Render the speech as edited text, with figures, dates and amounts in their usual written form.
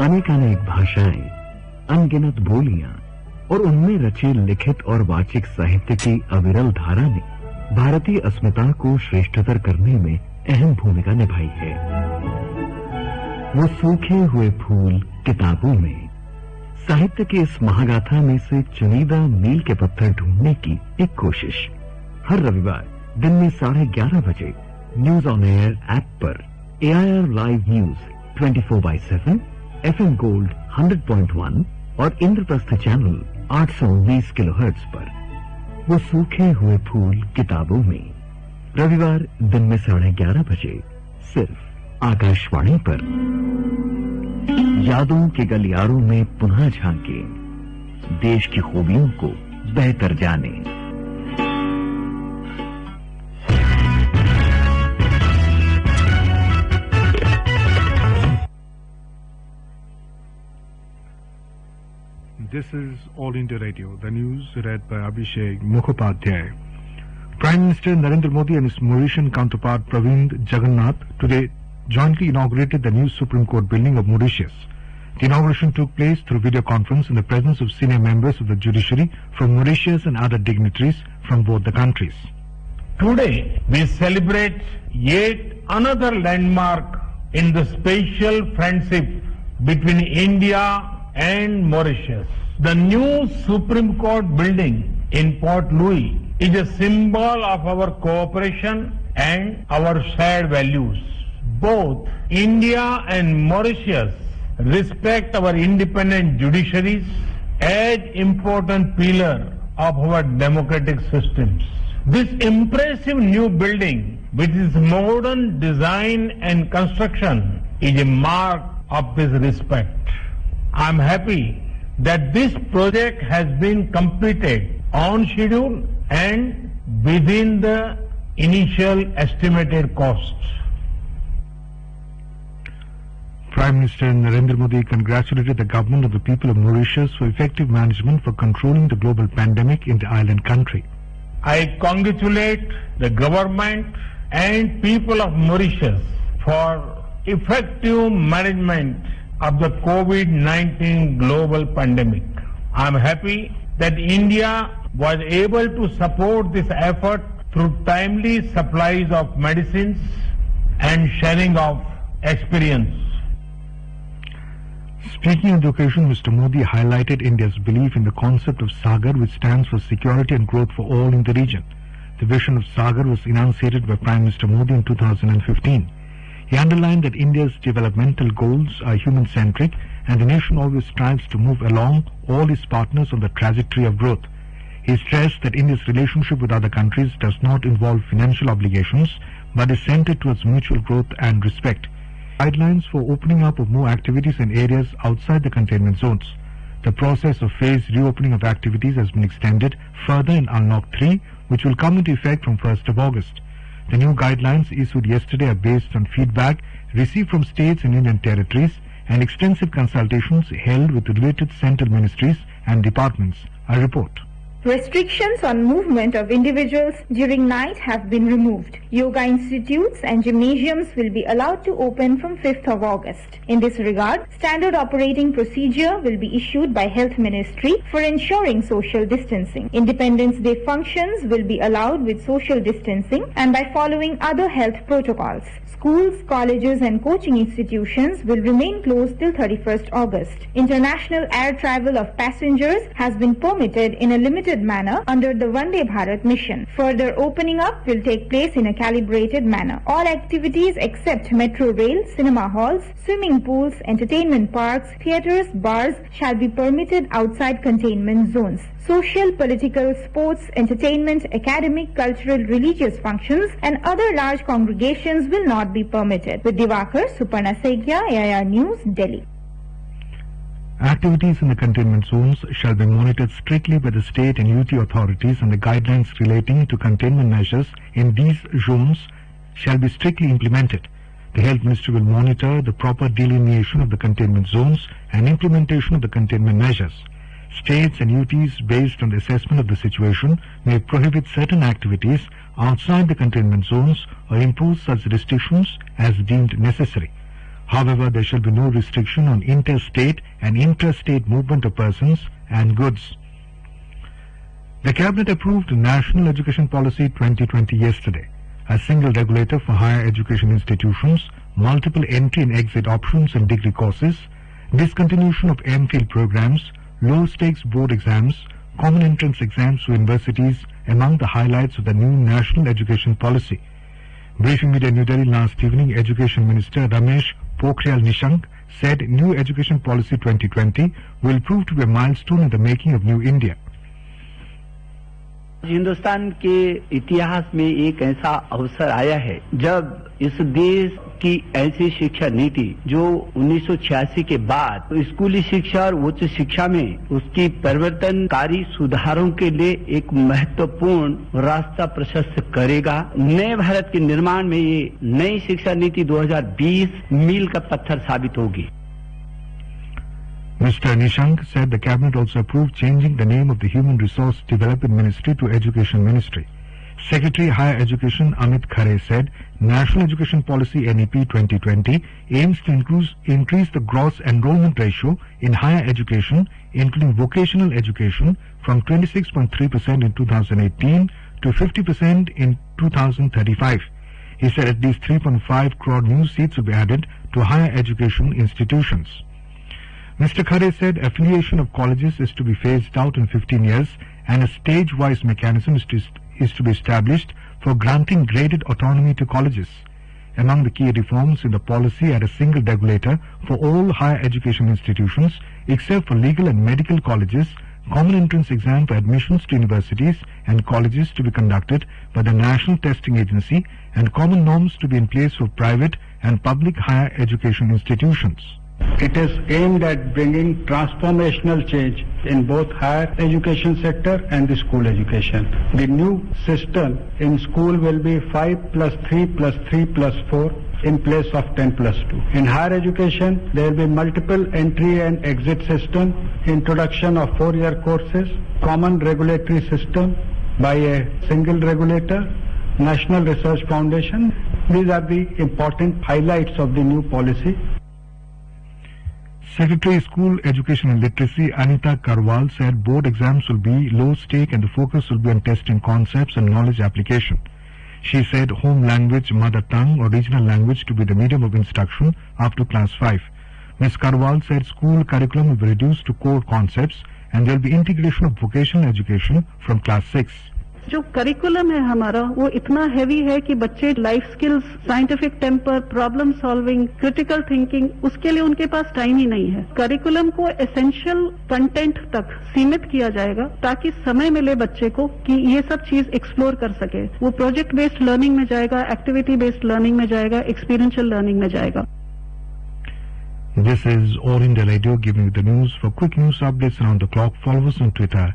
अनेकानेक भाषाएं, अनगिनत बोलियां और उनमें रचे लिखित और वाचिक साहित्य की अविरल धारा ने भारतीय अस्मिता को श्रेष्ठतर करने में अहम भूमिका निभाई है। वो सूखे हुए फूल किताबों में साहित्य की इस महागाथा में से चुनिंदा मील के पत्थर ढूंढने की एक कोशिश। हर रविवार दिन में 11:30 बजे न्यूज ऑन एयर ऐप पर AIR live news 24/7, FM gold 100.1 और इंद्रप्रस्थ चैनल 819 किलोहर्ट्ज पर। वो सूखे हुए फूल किताबों में रविवार दिन में 11:30 बजे सिर्फ आकाशवाणी पर। यादों के गलियारों में पुनः झांके, देश की खूबियों को बेहतर जाने। This is All India Radio, the news read by Abhishek Mukhopadhyay. Prime Minister Narendra Modi and his Mauritian counterpart Pravind Jagannath today jointly inaugurated the new Supreme Court building of Mauritius. The inauguration took place through video conference in the presence of senior members of the judiciary from Mauritius and other dignitaries from both the countries. Today we celebrate yet another landmark in the special friendship between India and Mauritius. The new Supreme Court building in Port Louis is a symbol of our cooperation and our shared values. Both India and Mauritius respect our independent judiciaries as important pillar of our democratic systems. This impressive new building, with its modern design and construction, is a mark of this respect. I am happy that this project has been completed on schedule and within the initial estimated costs. Prime Minister Narendra Modi congratulated the government of the people of Mauritius for effective management for controlling the global pandemic in the island country. I congratulate the government and people of Mauritius for effective management of the COVID-19 global pandemic. I am happy that India was able to support this effort through timely supplies of medicines and sharing of experience. Speaking on the occasion, Mr. Modi highlighted India's belief in the concept of Sagar, which stands for security and growth for all in the region. The vision of Sagar was enunciated by Prime Minister Modi in 2015. He underlined that India's developmental goals are human-centric and the nation always strives to move along all its partners on the trajectory of growth. He stressed that India's relationship with other countries does not involve financial obligations but is centered towards mutual growth and respect. Guidelines for opening up of more activities in areas outside the containment zones. The process of phased reopening of activities has been extended further in Unlock 3, which will come into effect from 1st of August. The new guidelines issued yesterday are based on feedback received from states and union territories and extensive consultations held with related central ministries and departments. A report. Restrictions on movement of individuals during night have been removed. Yoga institutes and gymnasiums will be allowed to open from 5th of August. In this regard, standard operating procedure will be issued by Health Ministry for ensuring social distancing. Independence Day functions will be allowed with social distancing and by following other health protocols. Schools, colleges and coaching institutions will remain closed till 31st August. International air travel of passengers has been permitted in a limited manner under the Vande Bharat mission. Further opening up will take place in a calibrated manner. All activities except metro rail, cinema halls, swimming pools, entertainment parks, theatres, bars shall be permitted outside containment zones. Social, political, sports, entertainment, academic, cultural, religious functions and other large congregations will not be permitted. With Divakar, Suparna Seghya, AIR News, Delhi. Activities in the containment zones shall be monitored strictly by the state and UT authorities, and the guidelines relating to containment measures in these zones shall be strictly implemented. The Health Ministry will monitor the proper delineation of the containment zones and implementation of the containment measures. States and UTs, based on the assessment of the situation, may prohibit certain activities outside the containment zones or impose such restrictions as deemed necessary. However, there shall be no restriction on interstate and intrastate movement of persons and goods. The Cabinet approved National Education Policy 2020 yesterday. A single regulator for higher education institutions, multiple entry and exit options and degree courses, discontinuation of MPhil programs, low-stakes board exams, common entrance exams for universities among the highlights of the new National Education Policy. Briefing media in New Delhi last evening, Education Minister Ramesh Pokhriyal Nishank said new Education Policy 2020 will prove to be a milestone in the making of New India. Hindustan के इतिहास में एक ऐसा अवसर आया है जब इस देश की ऐसी शिक्षा नीति जो 1986 के बाद स्कूली शिक्षा और उच्च शिक्षा में उसकी परिवर्तनकारी सुधारों के लिए एक महत्वपूर्ण रास्ता प्रशस्त करेगा। नए भारत के निर्माण में ये नई शिक्षा नीति 2020 मील का पत्थर साबित होगी। Mr. Nishank said the Cabinet also approved changing the name of the Human Resource Development Ministry to Education Ministry. Secretary Higher Education Amit Khare said National Education Policy NEP 2020 aims to increase the gross enrollment ratio in higher education, including vocational education, from 26.3% in 2018 to 50% in 2035. He said at least 3.5 crore new seats will be added to higher education institutions. Mr. Khare said affiliation of colleges is to be phased out in 15 years and a stage-wise mechanism is to be established for granting graded autonomy to colleges. Among the key reforms in the policy are a single regulator for all higher education institutions except for legal and medical colleges, common entrance exam for admissions to universities and colleges to be conducted by the National Testing Agency, and common norms to be in place for private and public higher education institutions. It is aimed at bringing transformational change in both higher education sector and the school education. The new system in school will be 5+3+3+4 in place of 10+2. In higher education, there will be multiple entry and exit system, introduction of 4-year courses, common regulatory system by a single regulator, National Research Foundation. These are the important highlights of the new policy. Secretary School Education and Literacy Anita Karwal said board exams will be low stake and the focus will be on testing concepts and knowledge application. She said home language, mother tongue or regional language to be the medium of instruction up to class 5. Ms. Karwal said school curriculum will be reduced to core concepts and there will be integration of vocational education from class 6. जो curriculum है हमारा वो इतना heavy है कि बच्चे life skills, scientific temper, problem solving, critical thinking, उसके लिए उनके पास टाइम ही नहीं है। करिकुलम को एसेंशियल कंटेंट तक सीमित किया जाएगा ताकि समय मिले बच्चे को कि ये सब चीज एक्सप्लोर कर सके। वो प्रोजेक्ट बेस्ड लर्निंग में जाएगा, एक्टिविटी बेस्ड लर्निंग में जाएगा, एक्सपीरियंशियल लर्निंग में जाएगा। This is All India Radio giving you the news. For quick news updates around the clock, follow us on Twitter